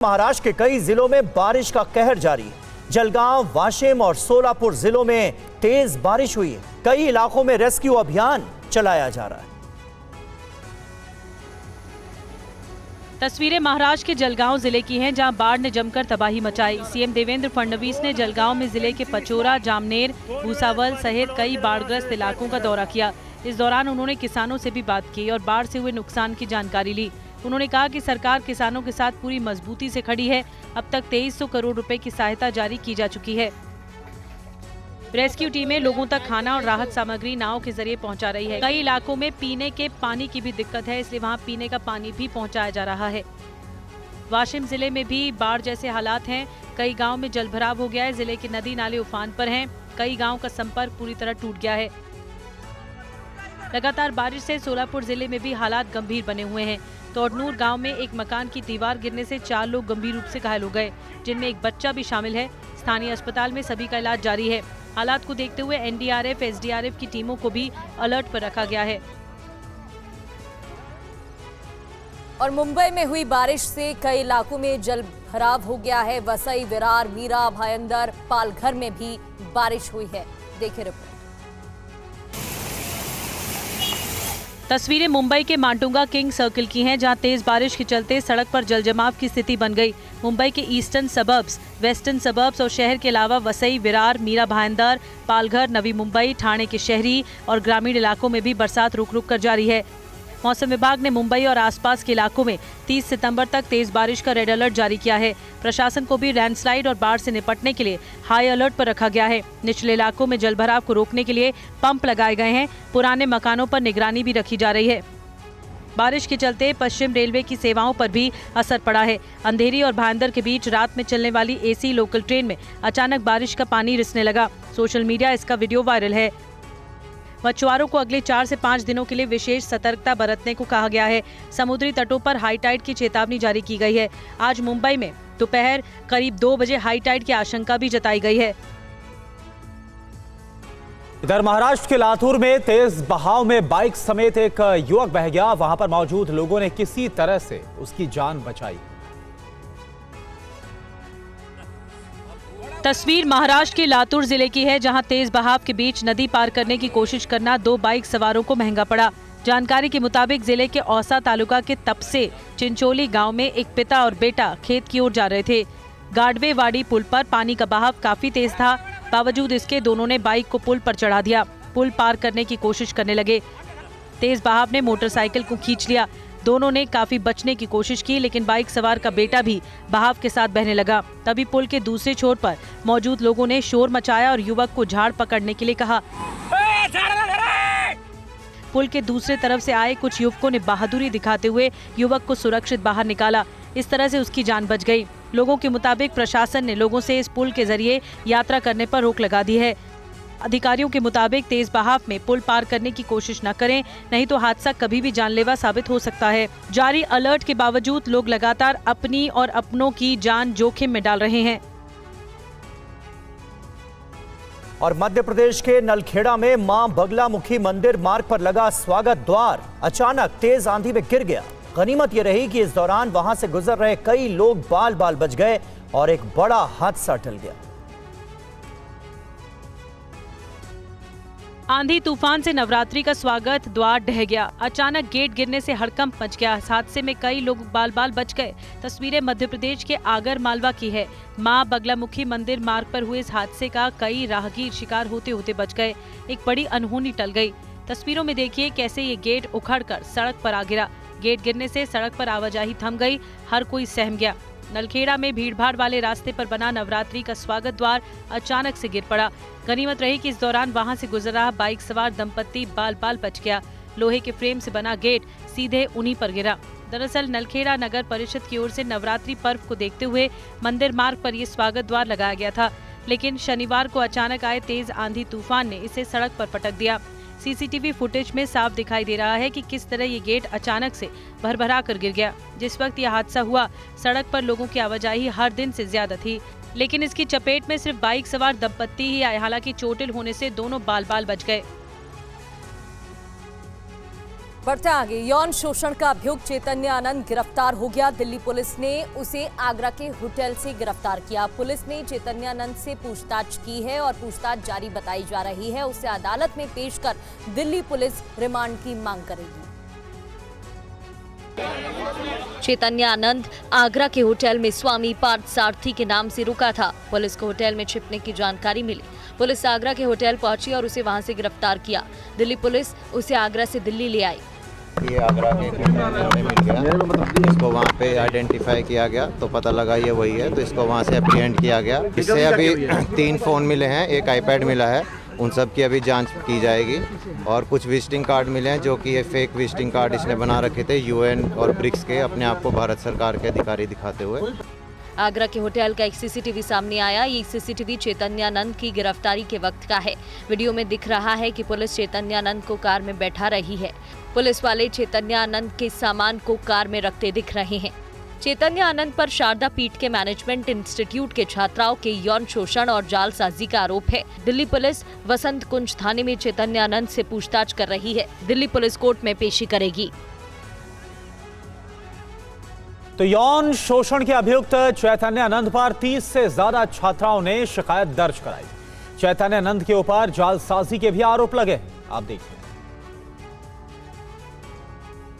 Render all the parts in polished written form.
महाराष्ट्र के कई जिलों में बारिश का कहर जारी है। जलगांव, वाशिम और सोलापुर जिलों में तेज बारिश हुई है। कई इलाकों में रेस्क्यू अभियान चलाया जा रहा है। तस्वीरें महाराष्ट्र के जलगांव जिले की हैं, जहां बाढ़ ने जमकर तबाही मचाई। सीएम देवेंद्र फडणवीस ने जलगांव में जिले के पचोरा, जामनेर, भूसावल सहित कई बाढ़ग्रस्त इलाकों का दौरा किया। इस दौरान उन्होंने किसानों से भी बात की और बाढ़ से हुए नुकसान की जानकारी ली। उन्होंने कहा कि सरकार किसानों के साथ पूरी मजबूती से खड़ी है। अब तक 2300 करोड़ रुपए की सहायता जारी की जा चुकी है। रेस्क्यू टीमें लोगों तक खाना और राहत सामग्री नाव के जरिए पहुंचा रही है। कई इलाकों में पीने के पानी की भी दिक्कत है, इसलिए वहां पीने का पानी भी पहुंचाया जा रहा है। वाशिम जिले में भी बाढ़ जैसे हालात हैं। कई गांव में जलभराव हो गया है। जिले के नदी नाले उफान पर हैं। कई गांव का संपर्क पूरी तरह टूट गया है। लगातार बारिश से सोलापुर जिले में भी हालात गंभीर बने हुए हैं। तोड़नूर गांव में एक मकान की दीवार गिरने से 4 लोग गंभीर रूप से घायल हो गए, जिनमें एक बच्चा भी शामिल है। स्थानीय अस्पताल में सभी का इलाज जारी है। हालात को देखते हुए एनडीआरएफ, एसडीआरएफ की टीमों को भी अलर्ट पर रखा गया है। और मुंबई में हुई बारिश से कई इलाकों में जल भराव हो गया है। वसई, विरार, मीरा भायंदर, पालघर में भी बारिश हुई है। देखिए रिपोर्ट। तस्वीरें मुंबई के माटुंगा किंग सर्किल की हैं, जहां तेज बारिश के चलते सड़क पर जलजमाव की स्थिति बन गई। मुंबई के ईस्टर्न सबर्ब्स, वेस्टर्न सबर्ब्स और शहर के अलावा वसई, विरार, मीरा भायंदर, पालघर, नवी मुंबई, ठाणे के शहरी और ग्रामीण इलाकों में भी बरसात रुक रुक कर जारी है। मौसम विभाग ने मुंबई और आसपास के इलाकों में 30 सितंबर तक तेज बारिश का रेड अलर्ट जारी किया है। प्रशासन को भी लैंडस्लाइड और बाढ़ से निपटने के लिए हाई अलर्ट पर रखा गया है। निचले इलाकों में जलभराव को रोकने के लिए पंप लगाए गए हैं। पुराने मकानों पर निगरानी भी रखी जा रही है। बारिश के चलते पश्चिम रेलवे की सेवाओं पर भी असर पड़ा है। अंधेरी और भायंदर के बीच रात में चलने वाली एसी लोकल ट्रेन में अचानक बारिश का पानी रिसने लगा। सोशल मीडिया इसका वीडियो वायरल है। मछुआरों को अगले 4 से 5 दिनों के लिए विशेष सतर्कता बरतने को कहा गया है। समुद्री तटों पर हाई टाइड की चेतावनी जारी की गई है। आज मुंबई में दोपहर करीब 2 बजे हाई टाइड की आशंका भी जताई गई है। इधर महाराष्ट्र के लातूर में तेज बहाव में बाइक समेत एक युवक बह गया। वहां पर मौजूद लोगों ने किसी तरह से उसकी जान बचाई। तस्वीर महाराष्ट्र के लातूर जिले की है, जहां तेज बहाव के बीच नदी पार करने की कोशिश करना 2 बाइक सवारों को महंगा पड़ा। जानकारी के मुताबिक जिले के औसा तालुका के तपसे चिंचोली गांव में एक पिता और बेटा खेत की ओर जा रहे थे। गाडवे वाड़ी पुल पर पानी का बहाव काफी तेज था। बावजूद इसके दोनों ने बाइक को पुल पर चढ़ा दिया। पुल पार करने की कोशिश करने लगे। तेज बहाव ने मोटरसाइकिल को खींच लिया। दोनों ने काफी बचने की कोशिश की, लेकिन बाइक सवार का बेटा भी बहाव के साथ बहने लगा। तभी पुल के दूसरे छोर पर मौजूद लोगों ने शोर मचाया और युवक को झाड़ पकड़ने के लिए कहा। पुल के दूसरे तरफ से आए कुछ युवकों ने बहादुरी दिखाते हुए युवक को सुरक्षित बाहर निकाला। इस तरह से उसकी जान बच गई। लोगों के मुताबिक प्रशासन ने लोगों से इस पुल के जरिए यात्रा करने पर रोक लगा दी है। अधिकारियों के मुताबिक तेज बहाव में पुल पार करने की कोशिश न करें, नहीं तो हादसा कभी भी जानलेवा साबित हो सकता है। जारी अलर्ट के बावजूद लोग लगातार अपनी और अपनों की जान जोखिम में डाल रहे हैं। और मध्य प्रदेश के नलखेड़ा में मां बगलामुखी मंदिर मार्ग पर लगा स्वागत द्वार अचानक तेज आंधी में गिर गया। गनीमत यह रही कि इस दौरान वहां से गुजर रहे कई लोग बाल बाल बच गए और एक बड़ा हादसा टल गया। आंधी तूफान से नवरात्रि का स्वागत द्वार ढह गया। अचानक गेट गिरने से हड़कंप मच गया। इस हादसे में कई लोग बाल बाल बच गए। तस्वीरें मध्य प्रदेश के आगर मालवा की है। मां बगलामुखी मंदिर मार्ग पर हुए इस हादसे का कई राहगीर शिकार होते होते बच गए। एक बड़ी अनहोनी टल गई। तस्वीरों में देखिए कैसे ये गेट उखड़कर सड़क पर आ गिरा। गेट गिरने से सड़क पर आवाजाही थम गई। हर कोई सहम गया। नलखेड़ा में भीड़भाड़ वाले रास्ते पर बना नवरात्रि का स्वागत द्वार अचानक से गिर पड़ा। गनीमत रही कि इस दौरान वहां से गुजर रहा बाइक सवार दंपत्ति बाल बाल बच गया। लोहे के फ्रेम से बना गेट सीधे उन्हीं पर गिरा। दरअसल नलखेड़ा नगर परिषद की ओर से नवरात्रि पर्व को देखते हुए मंदिर मार्ग पर ये स्वागत द्वार लगाया गया था, लेकिन शनिवार को अचानक आए तेज आंधी तूफान ने इसे सड़क पर पटक दिया। सीसीटीवी फुटेज में साफ दिखाई दे रहा है कि किस तरह ये गेट अचानक से भरभरा कर गिर गया। जिस वक्त यह हादसा हुआ, सड़क पर लोगों की आवाजाही हर दिन से ज्यादा थी, लेकिन इसकी चपेट में सिर्फ बाइक सवार दंपत्ति ही आए। हालांकि चोटिल होने से दोनों बाल बाल बच गए। बढ़ते आगे, यौन शोषण का अभियुक्त चैतन्य आनंद गिरफ्तार हो गया। दिल्ली पुलिस ने उसे आगरा के होटल से गिरफ्तार किया। पुलिस ने चैतन्य आनंद से पूछताछ की है और पूछताछ जारी बताई जा रही है। उसे अदालत में पेश कर दिल्ली पुलिस रिमांड की मांग करेगी। चैतन्य आनंद आगरा के होटल में स्वामी पार्थ सारथी के नाम से रुका था। पुलिस को होटल में छिपने की जानकारी मिली। पुलिस आगरा के होटल पहुंची और उसे वहां से गिरफ्तार किया। दिल्ली पुलिस उसे आगरा से दिल्ली ले आई। ये आगरा के में मिल गया, इसको वहाँ पे आइडेंटिफाई किया गया तो पता लगा ये वही है, तो इसको वहाँ से एप्रीहेंड किया गया। इससे अभी 3 फ़ोन मिले हैं, एक आईपैड मिला है, उन सब की अभी जांच की जाएगी। और कुछ विजिटिंग कार्ड मिले हैं जो कि ये फेक विजिटिंग कार्ड इसने बना रखे थे यूएन और ब्रिक्स के, अपने आप को भारत सरकार के अधिकारी दिखाते हुए। आगरा के होटल का एक सीसीटीवी सामने आया। ये सीसीटीवी चैतन्य आनंद की गिरफ्तारी के वक्त का है। वीडियो में दिख रहा है कि पुलिस चैतन्य आनंद को कार में बैठा रही है। पुलिस वाले चैतन्य आनंद के सामान को कार में रखते दिख रहे हैं। चैतन्य आनंद पर शारदा पीठ के मैनेजमेंट इंस्टीट्यूट के छात्राओं के यौन शोषण और जालसाजी का आरोप है। दिल्ली पुलिस वसंत कुंज थाने में चैतन्य आनंद से पूछताछ कर रही है। दिल्ली पुलिस कोर्ट में पेशी करेगी। तो यौन शोषण के अभियुक्त चैतन्य आनंद पर 30 से ज्यादा छात्राओं ने शिकायत दर्ज कराई। चैतन्य आनंद के ऊपर जालसाजी के भी आरोप लगे। आप देखिए।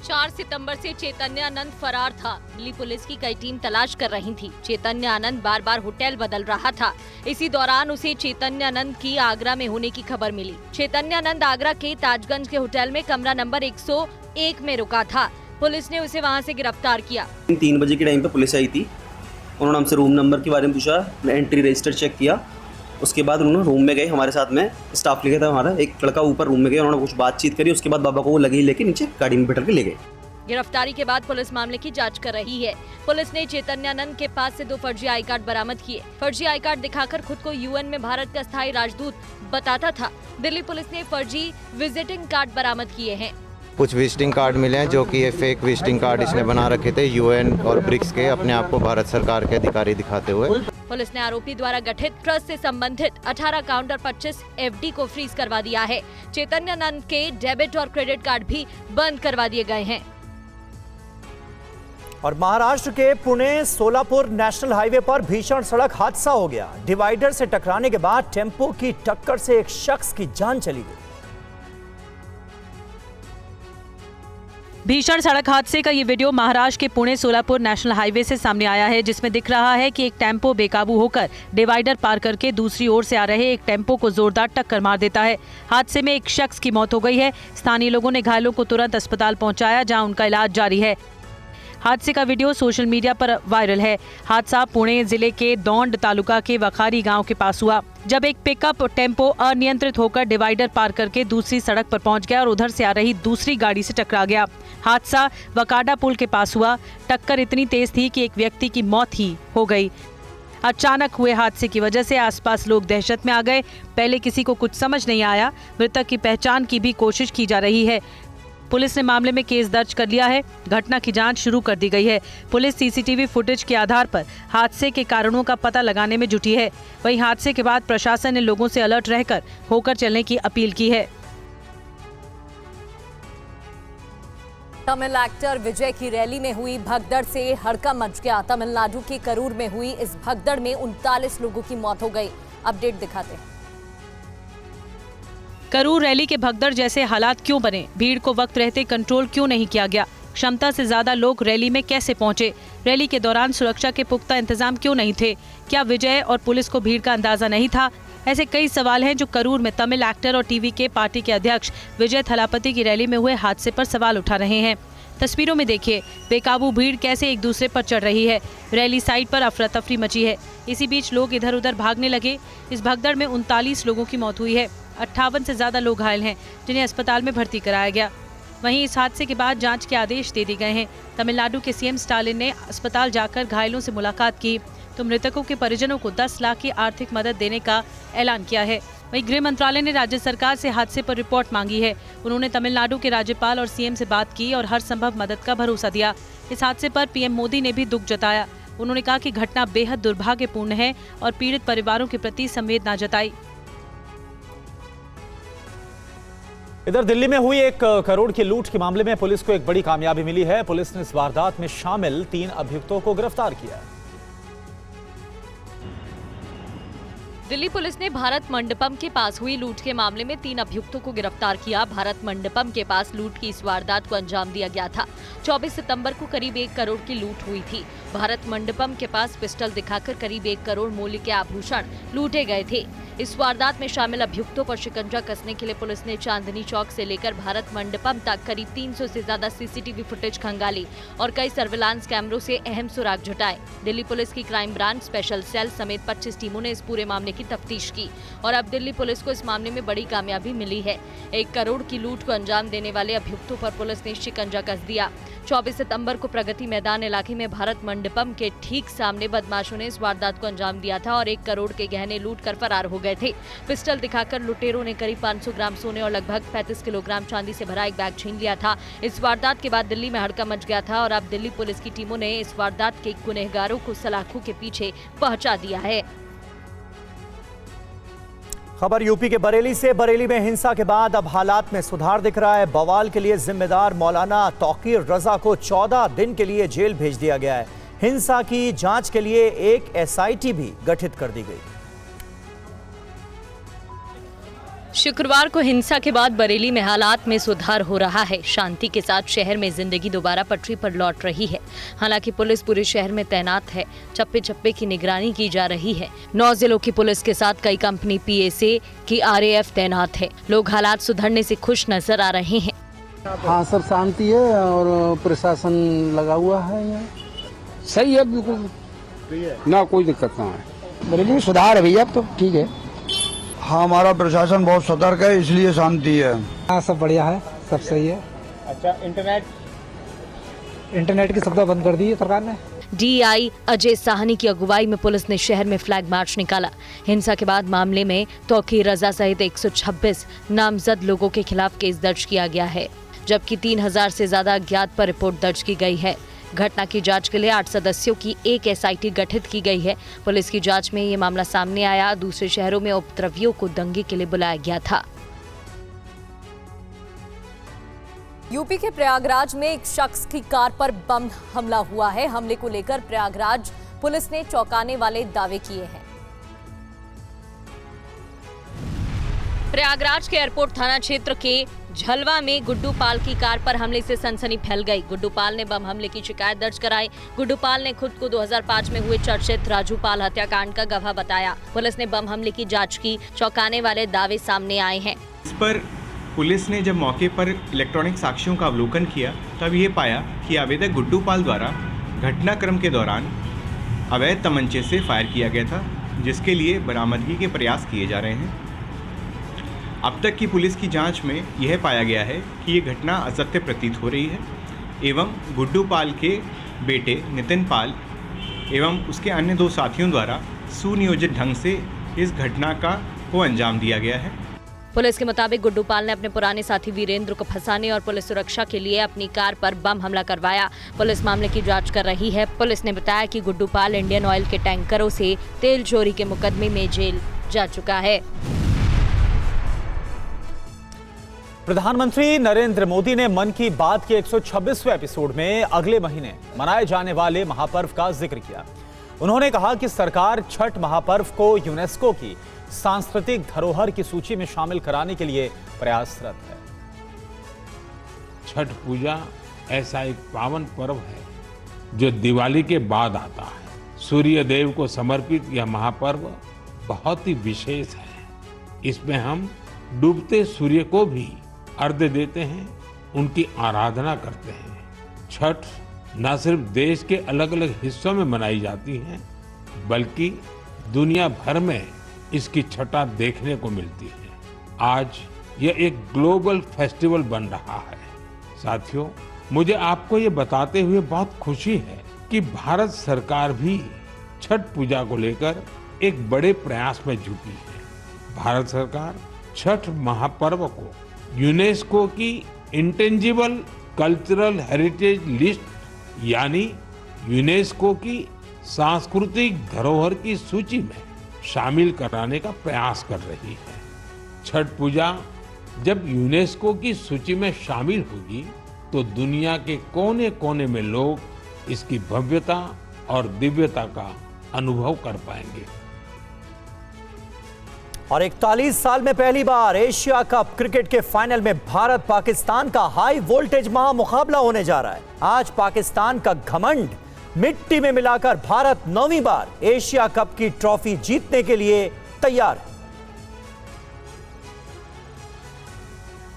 4 सितंबर से चैतन्य आनंद फरार था। दिल्ली पुलिस की कई टीम तलाश कर रही थी। चैतन्य आनंद बार बार होटल बदल रहा था। इसी दौरान उसे चैतन्य आनंद की आगरा में होने की खबर मिली। चैतन्य आनंद आगरा के ताजगंज के होटल में कमरा नंबर 101 में रुका था। पुलिस ने उसे वहां से गिरफ्तार किया। 3 बजे के टाइम पे पुलिस आई थी। उन्होंने हमसे रूम नंबर के बारे में पूछा, एंट्री रजिस्टर चेक किया। उसके बाद उन्होंने रूम में गए, हमारे साथ में स्टाफ लिखा था हमारा, एक लड़का ऊपर रूम में गया, उन्होंने कुछ बातचीत करी। उसके बाद बाबा को वो लगे लेके नीचे गाड़ी में बैठा के ले गए। गिरफ्तारी के बाद पुलिस मामले की जांच कर रही है। पुलिस ने चैतन्य आनंद के पास से 2 फर्जी आई कार्ड बरामद किए। फर्जी आई कार्ड दिखाकर खुद को यूएन में भारत का स्थायी राजदूत बताता था। दिल्ली पुलिस ने फर्जी विजिटिंग कार्ड बरामद किए हैं। कुछ विजिटिंग कार्ड मिले हैं जो कि ये फेक विजिटिंग कार्ड इसने बना रखे थे यूएन और ब्रिक्स के, अपने आप को भारत सरकार के अधिकारी दिखाते हुए। पुलिस ने आरोपी द्वारा गठित ट्रस्ट से संबंधित 18 अकाउंट और 25 एफडी को फ्रीज करवा दिया है। चैतन्य आनंद के डेबिट और क्रेडिट कार्ड भी बंद करवा दिए गए हैं। और महाराष्ट्र के पुणे सोलापुर नेशनल हाईवे पर भीषण सड़क हादसा हो गया। डिवाइडर से टकराने के बाद टेम्पो की टक्कर से एक शख्स की जान चली गई। भीषण सड़क हादसे का ये वीडियो महाराष्ट्र के पुणे सोलापुर नेशनल हाईवे से सामने आया है, जिसमें दिख रहा है कि एक टेम्पो बेकाबू होकर डिवाइडर पार करके दूसरी ओर से आ रहे एक टेम्पो को जोरदार टक्कर मार देता है। हादसे में एक शख्स की मौत हो गई है। स्थानीय लोगों ने घायलों को तुरंत अस्पताल पहुंचाया, जहां उनका इलाज जारी है। हादसे का वीडियो सोशल मीडिया पर वायरल है। हादसा पुणे जिले के दौंड तालुका के वखारी गांव के पास हुआ, जब एक पिकअप टेम्पो अनियंत्रित होकर डिवाइडर पार करके दूसरी सड़क पर पहुंच गया और उधर से आ रही दूसरी गाड़ी से टकरा गया। हादसा वकाडा पुल के पास हुआ। टक्कर इतनी तेज थी कि एक व्यक्ति की मौत ही हो गई। अचानक हुए हादसे की वजह से आसपास लोग दहशत में आ गए। पहले किसी को कुछ समझ नहीं आया। मृतक की पहचान की भी कोशिश की जा रही है। पुलिस ने मामले में केस दर्ज कर लिया है। घटना की जांच शुरू कर दी गई है। पुलिस सीसीटीवी फुटेज के आधार पर हादसे के कारणों का पता लगाने में जुटी है। वहीं हादसे के बाद प्रशासन ने लोगों से अलर्ट रहकर होकर चलने की अपील की है। तमिल एक्टर विजय की रैली में हुई भगदड़ से हड़कंप मच गया। तमिलनाडु के करूर में हुई इस भगदड़ में 39 लोगों की मौत हो गई। अपडेट दिखाते हैं। करूर रैली के भगदड़ जैसे हालात क्यों बने? भीड़ को वक्त रहते कंट्रोल क्यों नहीं किया गया? क्षमता से ज्यादा लोग रैली में कैसे पहुंचे? रैली के दौरान सुरक्षा के पुख्ता इंतजाम क्यों नहीं थे? क्या विजय और पुलिस को भीड़ का अंदाजा नहीं था? ऐसे कई सवाल हैं जो करूर में तमिल एक्टर और टीवी के पार्टी के अध्यक्ष विजय थलापति की रैली में हुए हादसे पर सवाल उठा रहे हैं। तस्वीरों में देखिए, बेकाबू भीड़ कैसे एक दूसरे पर चढ़ रही है। रैली साइड पर अफरा तफरी मची है। इसी बीच लोग इधर उधर भागने लगे। इस भगदड़ में 39 लोगों की मौत हुई है। 58 से ज्यादा लोग घायल हैं, जिन्हें अस्पताल में भर्ती कराया गया। वहीं इस हादसे के बाद जांच के आदेश दे दिए गए हैं। तमिलनाडु के सीएम स्टालिन ने अस्पताल जाकर घायलों से मुलाकात की तो मृतकों के परिजनों को 10 लाख की आर्थिक मदद देने का ऐलान किया है। वहीं गृह मंत्रालय ने राज्य सरकार से हादसे पर रिपोर्ट मांगी है। उन्होंने तमिलनाडु के राज्यपाल और सीएम से बात की और हर संभव मदद का भरोसा दिया। इस हादसे पर पीएम मोदी ने भी दुख जताया। उन्होंने कहा कि घटना बेहद दुर्भाग्यपूर्ण है और पीड़ित परिवारों के प्रति संवेदना जताई। इधर दिल्ली में हुई 1 करोड़ की लूट के मामले में पुलिस को एक बड़ी कामयाबी मिली है। पुलिस ने इस वारदात में शामिल 3 अभियुक्तों को गिरफ्तार किया। दिल्ली पुलिस ने भारत मंडपम के पास हुई लूट के मामले में 3 अभियुक्तों को गिरफ्तार किया। भारत मंडपम के पास लूट की इस वारदात को अंजाम दिया गया था। 24 सितंबर को करीब 1 करोड़ की लूट हुई थी। भारत मंडपम के पास पिस्टल दिखाकर करीब 1 करोड़ मूल्य के आभूषण लूटे गए थे। इस वारदात में शामिल अभियुक्तों पर शिकंजा कसने के लिए पुलिस ने चांदनी चौक से लेकर भारत मंडपम तक करीब 300 से ज्यादा सीसीटीवी फुटेज खंगाली और कई सर्विलांस कैमरों से अहम सुराग जुटाए। दिल्ली पुलिस की क्राइम ब्रांच स्पेशल सेल समेत 25 टीमों ने इस पूरे मामले की तफ्तीश की और अब दिल्ली पुलिस को इस मामले में बड़ी कामयाबी मिली है। 1 करोड़ की लूट को अंजाम देने वाले अभियुक्तों पर पुलिस ने शिकंजा कस दिया। 24 सितंबर को प्रगति मैदान इलाके में भारत मंडपम के ठीक सामने बदमाशों ने इस वारदात को अंजाम दिया था और 1 करोड़ के गहने लूट कर फरार हो गए थे। पिस्टल दिखाकर लुटेरों ने करीब 500 ग्राम सोने और लगभग 35 किलोग्राम चांदी से भरा एक बैग छीन लिया था। इस वारदात के बाद दिल्ली में हड़कंप मच गया था और अब दिल्ली पुलिस की टीमों ने इस वारदात के गुनहगारों को सलाखों के पीछे पहुंचा दिया है। खबर यूपी के बरेली से। बरेली में हिंसा के बाद अब हालात में सुधार दिख रहा है। बवाल के लिए जिम्मेदार मौलाना तौकीर रजा को 14 दिन के लिए जेल भेज दिया गया है। हिंसा की जांच के लिए एक एसआईटी भी गठित कर दी गई। शुक्रवार को हिंसा के बाद बरेली में हालात में सुधार हो रहा है। शांति के साथ शहर में जिंदगी दोबारा पटरी पर लौट रही है। हालांकि पुलिस पूरे शहर में तैनात है। चप्पे चप्पे की निगरानी की जा रही है। 9 जिलों की पुलिस के साथ कई कंपनी पीएसए की आरएएफ तैनात है। लोग हालात सुधरने से खुश नजर आ रहे हैं। हाँ सर, शांति है और प्रशासन लगा हुआ है। यहाँ सही है, बिल्कुल ना कोई दिक्कत ना है। बरेली में सुधार है भैया, अब तो ठीक है। हाँ, हमारा प्रशासन बहुत सतर्क है, इसलिए शांति है। हाँ, सब बढ़िया है, सब सही है। अच्छा, इंटरनेट की सुविधा बंद कर दी है सरकार ने। डीआई अजय साहनी की अगुवाई में पुलिस ने शहर में फ्लैग मार्च निकाला। हिंसा के बाद मामले में तौकीर रजा सहित 126 नामजद लोगों के खिलाफ केस दर्ज किया गया है, जबकि 3000 से ज्यादा अज्ञात पर रिपोर्ट दर्ज की गई है। घटना की जांच के लिए 8 सदस्यों की एक एसआईटी गठित की गई है। पुलिस की जांच में ये मामला सामने आया। दूसरे शहरों में उपद्रवियों को दंगे के लिए बुलाया गया था। यूपी के प्रयागराज में एक शख्स की कार पर बम हमला हुआ है। हमले को लेकर प्रयागराज पुलिस ने चौंकाने वाले दावे किए हैं। प्रयागराज के एयरपोर्ट थाना क्षेत्र के झलवा में गुड्डू पाल की कार पर हमले से सनसनी फैल गई। गुड्डू पाल ने बम हमले की शिकायत दर्ज कराई। गुड्डू पाल ने खुद को 2005 में हुए चर्चित राजू पाल हत्याकांड का गवाह बताया। पुलिस ने बम हमले की जांच की। चौंकाने वाले दावे सामने आए हैं। इस पर पुलिस ने जब मौके पर इलेक्ट्रॉनिक साक्ष्यों का अवलोकन किया तब ये पाया कि आवेदक गुड्डू पाल द्वारा घटनाक्रम के दौरान अवैध तमंचे से फायर किया गया था, जिसके लिए बरामदगी के प्रयास किए जा रहे हैं। अब तक की पुलिस की जांच में यह पाया गया है कि ये घटना असत्य प्रतीत हो रही है एवं गुड्डू पाल के बेटे नितिन पाल एवं उसके अन्य 2 साथियों द्वारा सुनियोजित ढंग से इस घटना को अंजाम दिया गया है। पुलिस के मुताबिक गुड्डू पाल ने अपने पुराने साथी वीरेंद्र को फंसाने और पुलिस सुरक्षा के लिए अपनी कार पर बम हमला करवाया। पुलिस मामले की जांच कर रही है। पुलिस ने बताया कि गुड्डू पाल इंडियन ऑयल के टैंकरों से तेल चोरी के मुकदमे में जेल जा चुका है। प्रधानमंत्री नरेंद्र मोदी ने मन की बात के 126वें एपिसोड में अगले महीने मनाए जाने वाले महापर्व का जिक्र किया। उन्होंने कहा कि सरकार छठ महापर्व को यूनेस्को की सांस्कृतिक धरोहर की सूची में शामिल कराने के लिए प्रयासरत है। छठ पूजा ऐसा एक पावन पर्व है जो दिवाली के बाद आता है। सूर्य देव को समर्पित यह महापर्व बहुत ही विशेष है। इसमें हम डूबते सूर्य को भी अर्घ्य देते हैं, उनकी आराधना करते हैं। छठ न सिर्फ देश के अलग अलग हिस्सों में मनाई जाती है, बल्कि दुनिया भर में इसकी छठा देखने को मिलती है। आज यह एक ग्लोबल फेस्टिवल बन रहा है। साथियों, मुझे आपको ये बताते हुए बहुत खुशी है कि भारत सरकार भी छठ पूजा को लेकर एक बड़े प्रयास में जुटी है। भारत सरकार छठ महापर्व को यूनेस्को की इंटेंजिबल कल्चरल हेरिटेज लिस्ट यानी यूनेस्को की सांस्कृतिक धरोहर की सूची में शामिल कराने का प्रयास कर रही है। छठ पूजा जब यूनेस्को की सूची में शामिल होगी तो दुनिया के कोने-कोने में लोग इसकी भव्यता और दिव्यता का अनुभव कर पाएंगे। और 41 साल में पहली बार एशिया कप क्रिकेट के फाइनल में भारत पाकिस्तान का हाई वोल्टेज महामुकाबला होने जा रहा है। आज पाकिस्तान का घमंड मिट्टी में मिलाकर भारत 9वीं बार एशिया कप की ट्रॉफी जीतने के लिए तैयार है।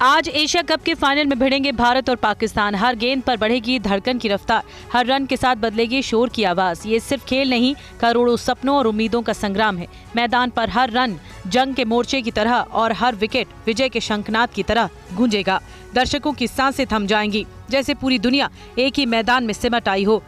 आज एशिया कप के फाइनल में भिड़ेंगे भारत और पाकिस्तान। हर गेंद पर बढ़ेगी धड़कन की रफ्तार, हर रन के साथ बदलेगी शोर की आवाज। ये सिर्फ खेल नहीं, करोड़ों सपनों और उम्मीदों का संग्राम है। मैदान पर हर रन जंग के मोर्चे की तरह और हर विकेट विजय के शंखनाद की तरह गूंजेगा। दर्शकों की सांसें थम जाएंगी, जैसे पूरी दुनिया एक ही मैदान में सिमट आई हो।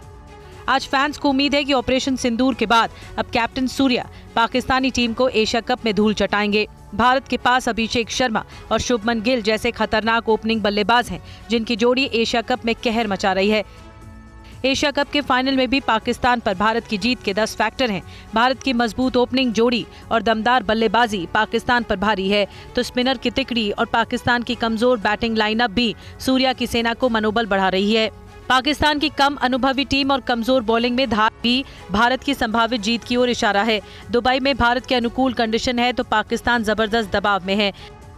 आज फैंस को उम्मीद है कि ऑपरेशन सिंदूर के बाद अब कैप्टन सूर्या पाकिस्तानी टीम को एशिया कप में धूल चटाएंगे। भारत के पास अभिषेक शर्मा और शुभमन गिल जैसे खतरनाक ओपनिंग बल्लेबाज हैं, जिनकी जोड़ी एशिया कप में कहर मचा रही है। एशिया कप के फाइनल में भी पाकिस्तान पर भारत की जीत के 10 फैक्टर हैं। भारत की मजबूत ओपनिंग जोड़ी और दमदार बल्लेबाजी पाकिस्तान पर भारी है, तो स्पिनर की तिकड़ी और पाकिस्तान की कमजोर बैटिंग लाइनअप भी सूर्या की सेना को मनोबल बढ़ा रही है। पाकिस्तान की कम अनुभवी टीम और कमजोर बॉलिंग में धार भी भारत की संभावित जीत की ओर इशारा है। दुबई में भारत के अनुकूल कंडीशन है, तो पाकिस्तान जबरदस्त दबाव में है।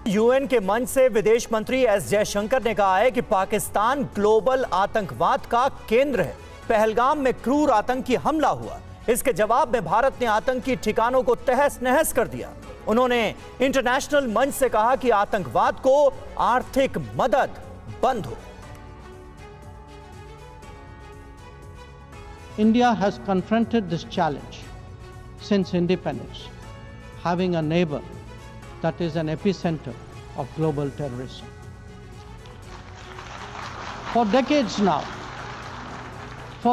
यूएन के मंच से विदेश मंत्री एस जयशंकर ने कहा है कि पाकिस्तान ग्लोबल आतंकवाद का केंद्र है। पहलगाम में क्रूर आतंकी हमला हुआ, इसके जवाब में भारत ने आतंकी ठिकानों को तहस नहस कर दिया। उन्होंने इंटरनेशनल मंच से कहा कि आतंकवाद को आर्थिक मदद बंद हो। India has confronted this challenge since independence, having a neighbor that is an epicenter of global terrorism. For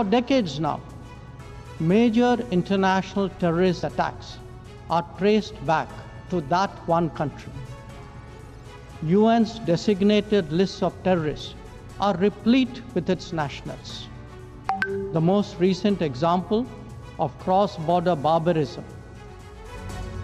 decades now, major international terrorist attacks are traced back to that one country. UN's designated lists of terrorists are replete with its nationals. The most recent example of cross-border barbarism